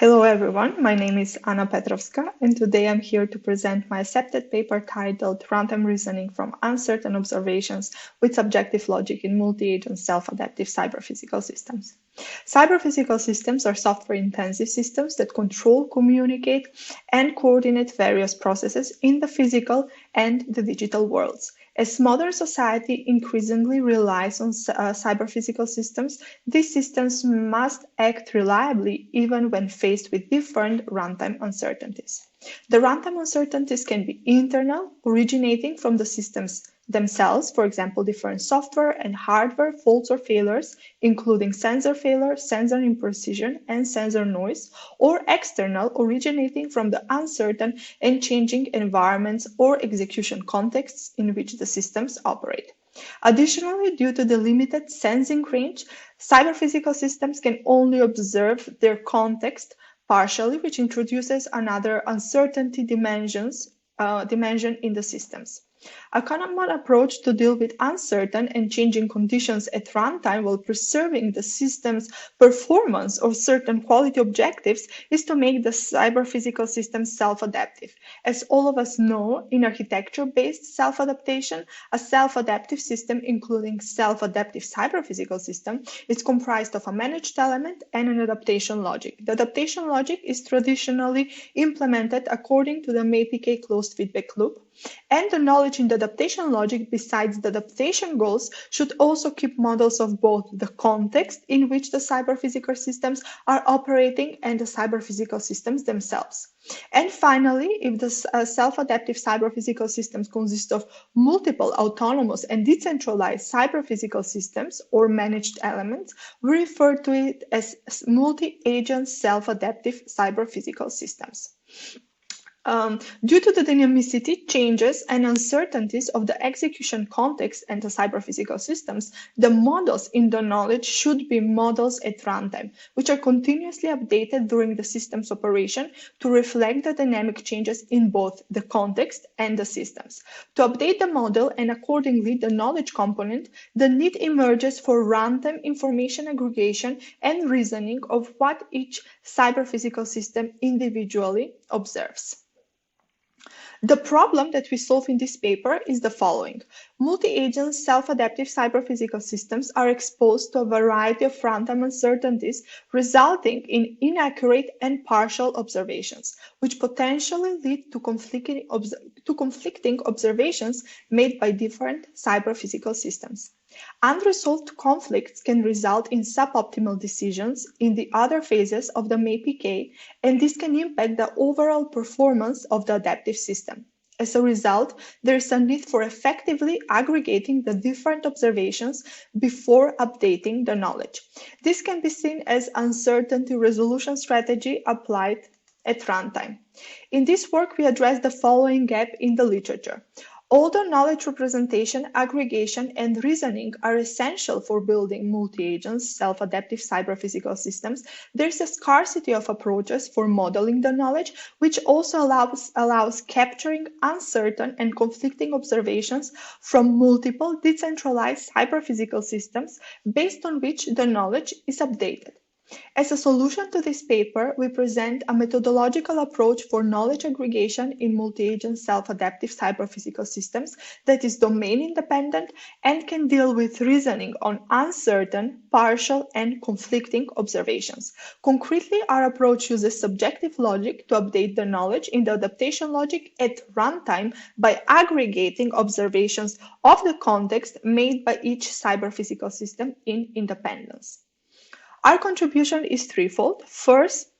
Hello everyone, my name is Anna Petrovska and today I'm here to present my accepted paper titled Runtime Reasoning from Uncertain Observations with Subjective Logic in Multi-Agent Self-Adaptive Cyber-Physical Systems. Cyber-physical systems are software-intensive systems that control, communicate, and coordinate various processes in the physical and the digital worlds. As modern society increasingly relies on cyber-physical systems, these systems must act reliably even when faced with different runtime uncertainties. The runtime uncertainties can be internal, originating from the systems themselves, for example, different software and hardware faults or failures, including sensor failure, sensor imprecision, and sensor noise, or external, originating from the uncertain and changing environments or execution contexts in which the systems operate. Additionally, due to the limited sensing range, cyber-physical systems can only observe their context partially, which introduces another uncertainty dimension in the systems. A common approach to deal with uncertain and changing conditions at runtime while preserving the system's performance or certain quality objectives is to make the cyber-physical system self-adaptive. As all of us know, in architecture-based self-adaptation, a self-adaptive system, including self-adaptive cyber-physical system, is comprised of a managed element and an adaptation logic. The adaptation logic is traditionally implemented according to the MAPK closed feedback loop, and the knowledge in the adaptation logic, besides the adaptation goals, should also keep models of both the context in which the cyber-physical systems are operating and the cyber-physical systems themselves. And finally, if the self-adaptive cyber-physical systems consist of multiple autonomous and decentralized cyber-physical systems or managed elements, we refer to it as multi-agent self-adaptive cyber-physical systems. Due to the dynamicity, changes, and uncertainties of the execution context and the cyber-physical systems, the models in the knowledge should be models at runtime, which are continuously updated during the system's operation to reflect the dynamic changes in both the context and the systems. To update the model and accordingly the knowledge component, the need emerges for runtime information aggregation and reasoning of what each cyber-physical system individually observes. The problem that we solve in this paper is the following. Multi-agent self-adaptive cyber-physical systems are exposed to a variety of runtime uncertainties, resulting in inaccurate and partial observations, which potentially lead to conflicting observations made by different cyber-physical systems. Unresolved conflicts can result in suboptimal decisions in the other phases of the MAPK, and this can impact the overall performance of the adaptive system. As a result, there is a need for effectively aggregating the different observations before updating the knowledge. This can be seen as uncertainty resolution strategy applied at runtime. In this work, we address the following gap in the literature. Although knowledge representation, aggregation, and reasoning are essential for building multi-agent, self-adaptive cyber-physical systems, there's a scarcity of approaches for modeling the knowledge, which also allows capturing uncertain and conflicting observations from multiple decentralized cyber-physical systems based on which the knowledge is updated. As a solution to this paper, we present a methodological approach for knowledge aggregation in multi-agent self-adaptive cyber-physical systems that is domain-independent and can deal with reasoning on uncertain, partial, and conflicting observations. Concretely, our approach uses subjective logic to update the knowledge in the adaptation logic at runtime by aggregating observations of the context made by each cyber-physical system in independence. Our contribution is threefold. First,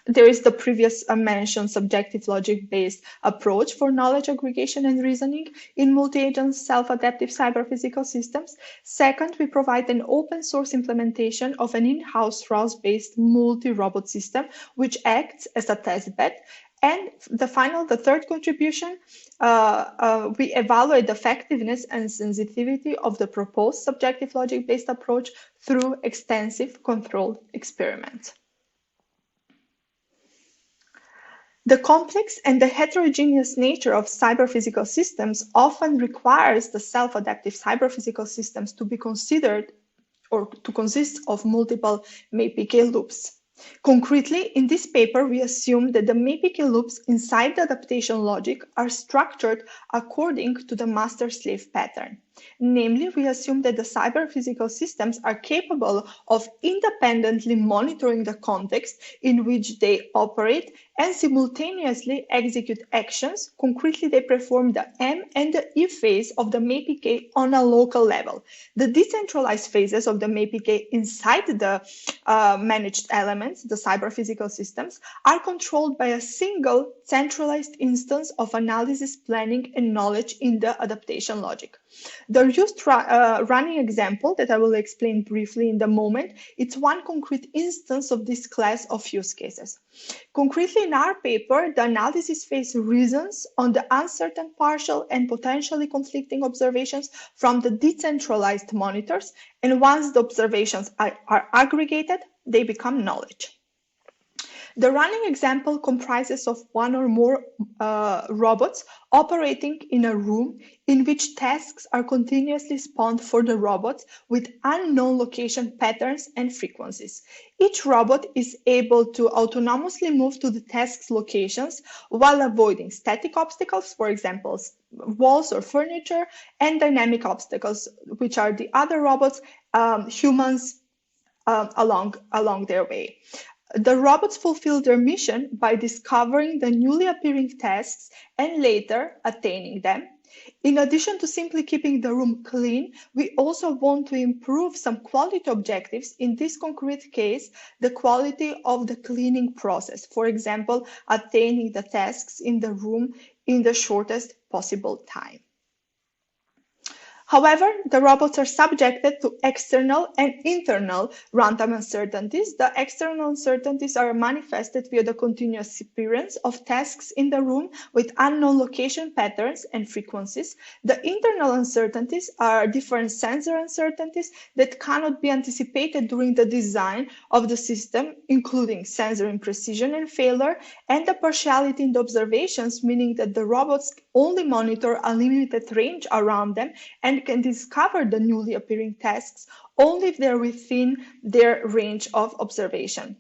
there is the previous mentioned subjective logic-based approach for knowledge aggregation and reasoning in multi-agent self-adaptive cyber-physical systems. Second, we provide an open source implementation of an in-house ROS-based multi-robot system, which acts as a testbed. And the third contribution, we evaluate the effectiveness and sensitivity of the proposed subjective logic-based approach through extensive controlled experiments. The complex and the heterogeneous nature of cyber-physical systems often requires the self-adaptive cyber-physical systems to be considered or to consist of multiple MAPK loops. Concretely, in this paper, we assume that the MAPK loops inside the adaptation logic are structured according to the master-slave pattern. Namely, we assume that the cyber-physical systems are capable of independently monitoring the context in which they operate and simultaneously execute actions. Concretely, they perform the M and the E phase of the MAPK on a local level. The decentralized phases of the MAPK inside the managed elements, the cyber-physical systems, are controlled by a single centralized instance of analysis, planning, and knowledge in the adaptation logic. The used running example that I will explain briefly in the moment, it's one concrete instance of this class of use cases. Concretely, in our paper, the analysis phase reasons on the uncertain, partial, and potentially conflicting observations from the decentralized monitors, and once the observations are aggregated, they become knowledge. The running example comprises of one or more robots operating in a room in which tasks are continuously spawned for the robots with unknown location patterns and frequencies. Each robot is able to autonomously move to the task's locations while avoiding static obstacles, for example, walls or furniture, and dynamic obstacles, which are the other robots, humans, along their way. The robots fulfill their mission by discovering the newly appearing tasks and later attaining them. In addition to simply keeping the room clean, we also want to improve some quality objectives. In this concrete case, the quality of the cleaning process. For example, attaining the tasks in the room in the shortest possible time. However, the robots are subjected to external and internal runtime uncertainties. The external uncertainties are manifested via the continuous appearance of tasks in the room with unknown location patterns and frequencies. The internal uncertainties are different sensor uncertainties that cannot be anticipated during the design of the system, including sensor imprecision and failure, and the partiality in the observations, meaning that the robots only monitor a limited range around them and can discover the newly appearing tasks only if they're within their range of observation.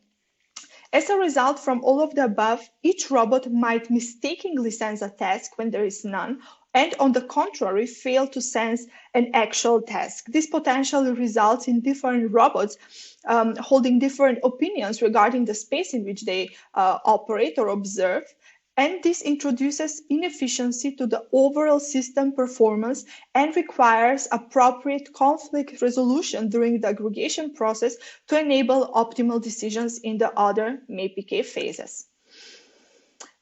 As a result from all of the above, each robot might mistakenly sense a task when there is none, and on the contrary, fail to sense an actual task. This potentially results in different robots holding different opinions regarding the space in which they operate or observe. And this introduces inefficiency to the overall system performance and requires appropriate conflict resolution during the aggregation process to enable optimal decisions in the other MAPK phases.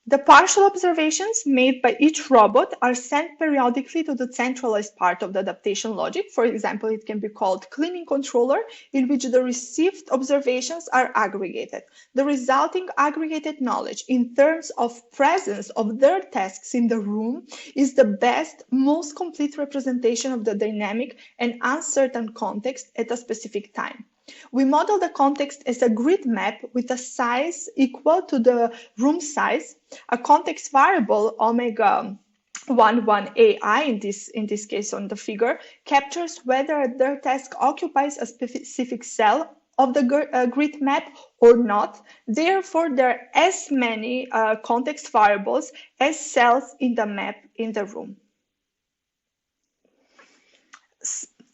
The partial observations made by each robot are sent periodically to the centralized part of the adaptation logic. For example, it can be called cleaning controller, in which the received observations are aggregated. The resulting aggregated knowledge in terms of presence of their tasks in the room is the best, most complete representation of the dynamic and uncertain context at a specific time. We model the context as a grid map with a size equal to the room size. A context variable, omega 11 AI in this case on the figure, captures whether their task occupies a specific cell of the grid map or not. Therefore, there are as many context variables as cells in the map in the room.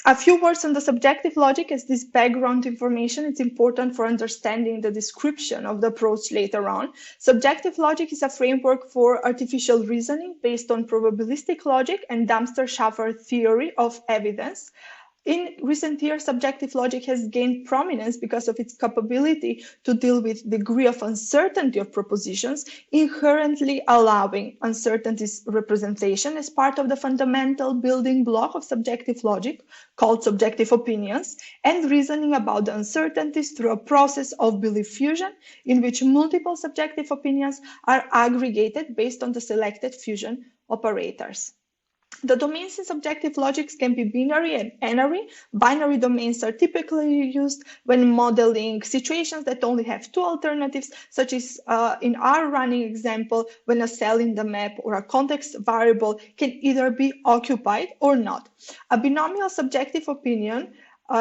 A few words on the subjective logic, as this background information is important for understanding the description of the approach later on. Subjective logic is a framework for artificial reasoning based on probabilistic logic and Damster-Schaffer theory of evidence. In recent years, subjective logic has gained prominence because of its capability to deal with degree of uncertainty of propositions, inherently allowing uncertainties representation as part of the fundamental building block of subjective logic, called subjective opinions, and reasoning about the uncertainties through a process of belief fusion, in which multiple subjective opinions are aggregated based on the selected fusion operators. The domains in subjective logics can be binary and n-ary. Binary domains are typically used when modeling situations that only have two alternatives, such as in our running example, when a cell in the map or a context variable can either be occupied or not. A binomial subjective opinion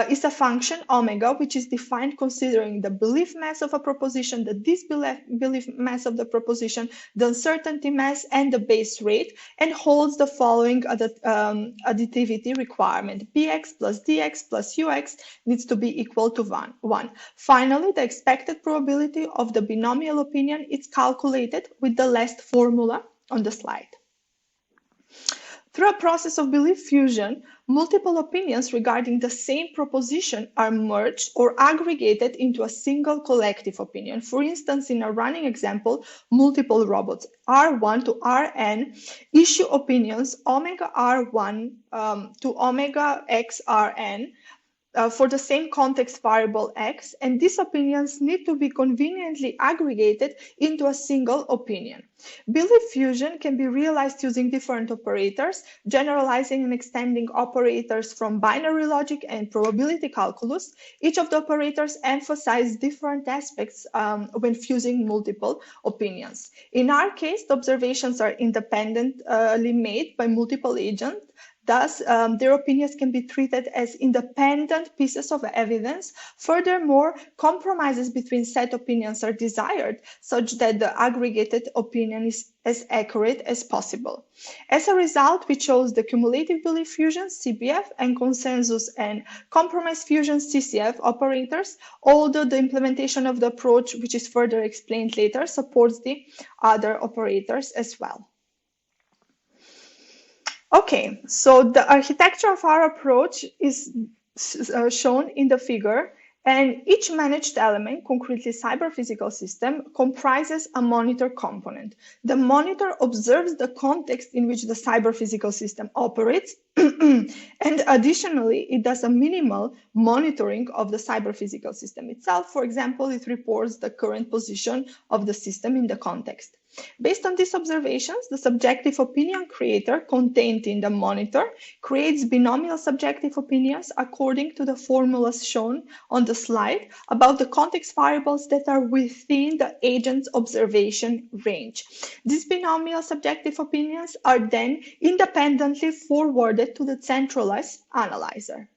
is a function omega, which is defined considering the belief mass of a proposition, the disbelief mass of the proposition, the uncertainty mass, and the base rate, and holds the following additivity requirement. Bx plus dx plus ux needs to be equal to 1. Finally, the expected probability of the binomial opinion is calculated with the last formula on the slide. Through a process of belief fusion, multiple opinions regarding the same proposition are merged or aggregated into a single collective opinion. For instance, in a running example, multiple robots R1 to Rn issue opinions omega R1 to omega x Rn for the same context variable x, and these opinions need to be conveniently aggregated into a single opinion. Belief fusion can be realized using different operators, generalizing and extending operators from binary logic and probability calculus. Each of the operators emphasizes different aspects when fusing multiple opinions. In our case, the observations are independently made by multiple agents. Thus, their opinions can be treated as independent pieces of evidence. Furthermore, compromises between set opinions are desired, such that the aggregated opinion is as accurate as possible. As a result, we chose the cumulative belief fusion, CBF, and consensus and compromise fusion, CCF operators, although the implementation of the approach, which is further explained later, supports the other operators as well. Okay, so the architecture of our approach is shown in the figure, and each managed element, concretely cyber-physical system, comprises a monitor component. The monitor observes the context in which the cyber-physical system operates, and additionally, it does a minimal monitoring of the cyber-physical system itself. For example, it reports the current position of the system in the context. Based on these observations, the subjective opinion creator contained in the monitor creates binomial subjective opinions according to the formulas shown on the slide about the context variables that are within the agent's observation range. These binomial subjective opinions are then independently forwarded to the centralized analyzer.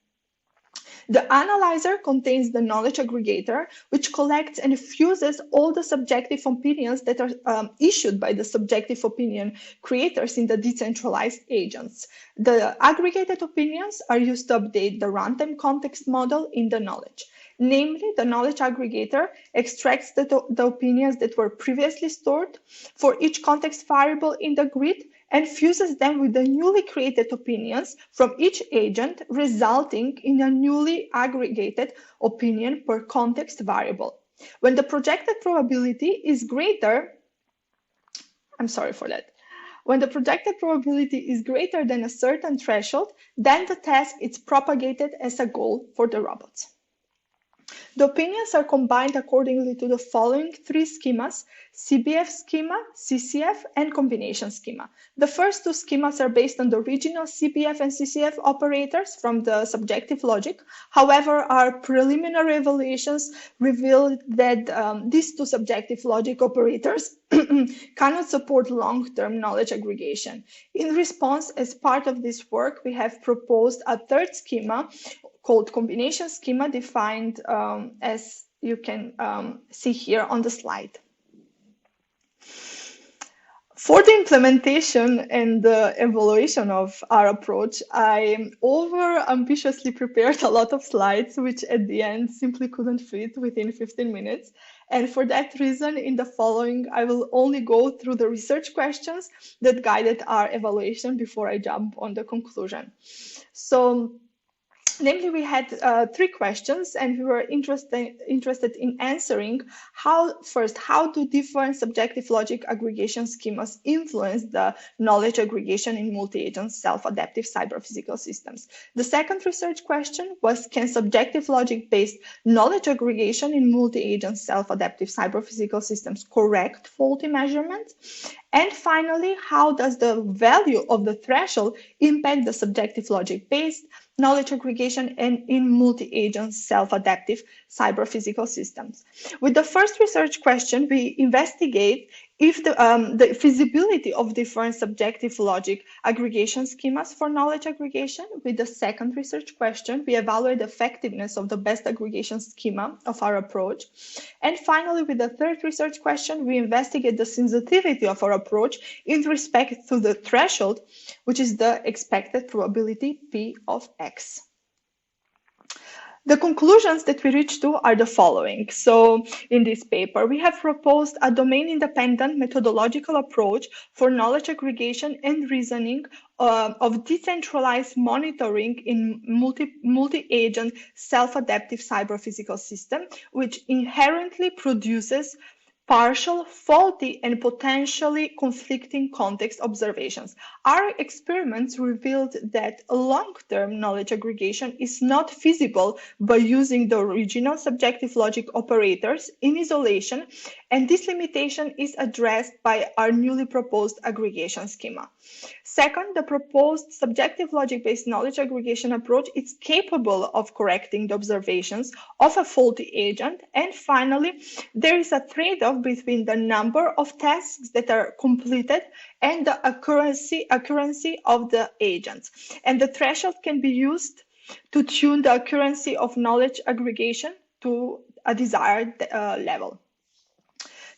The analyzer contains the knowledge aggregator, which collects and fuses all the subjective opinions that are issued by the subjective opinion creators in the decentralized agents. The aggregated opinions are used to update the runtime context model in the knowledge. Namely, the knowledge aggregator extracts the opinions that were previously stored for each context variable in the grid and fuses them with the newly created opinions from each agent, resulting in a newly aggregated opinion per context variable. When the projected probability is greater, when the projected probability is greater than a certain threshold, then the task is propagated as a goal for the robots. The opinions are combined accordingly to the following three schemas: CBF schema, CCF, and combination schema. The first two schemas are based on the original CBF and CCF operators from the subjective logic. However, our preliminary evaluations revealed that these two subjective logic operators cannot support long-term knowledge aggregation. In response, as part of this work, we have proposed a third schema called combination schema, defined as you can see here on the slide. For the implementation and the evaluation of our approach, I over-ambitiously prepared a lot of slides, which at the end simply couldn't fit within 15 minutes. And for that reason, in the following, I will only go through the research questions that guided our evaluation before I jump on the conclusion. So, namely, we had three questions, and we were interested in answering how do different subjective logic aggregation schemas influence the knowledge aggregation in multi-agent self-adaptive cyber-physical systems. The second research question was, can subjective logic-based knowledge aggregation in multi-agent self-adaptive cyber-physical systems correct faulty measurements? And finally, how does the value of the threshold impact the subjective logic-based knowledge aggregation and in multi-agent self-adaptive cyber-physical systems? With the first research question, we investigate if the feasibility of different subjective logic aggregation schemas for knowledge aggregation. With the second research question, we evaluate the effectiveness of the best aggregation schema of our approach. And finally, with the third research question, we investigate the sensitivity of our approach in respect to the threshold, which is the expected probability P of X. The conclusions that we reached to are the following. So in this paper, we have proposed a domain-independent methodological approach for knowledge aggregation and reasoning of decentralized monitoring in multi-agent self-adaptive cyber-physical system, which inherently produces partial, faulty, and potentially conflicting context observations. Our experiments revealed that long-term knowledge aggregation is not feasible by using the original subjective logic operators in isolation, and this limitation is addressed by our newly proposed aggregation schema. Second, the proposed subjective logic-based knowledge aggregation approach is capable of correcting the observations of a faulty agent. And finally, there is a trade-off between the number of tasks that are completed and the accuracy of the agents. And the threshold can be used to tune the accuracy of knowledge aggregation to a desired level.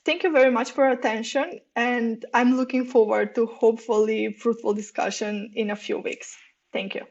Thank you very much for your attention, and I'm looking forward to hopefully fruitful discussion in a few weeks. Thank you.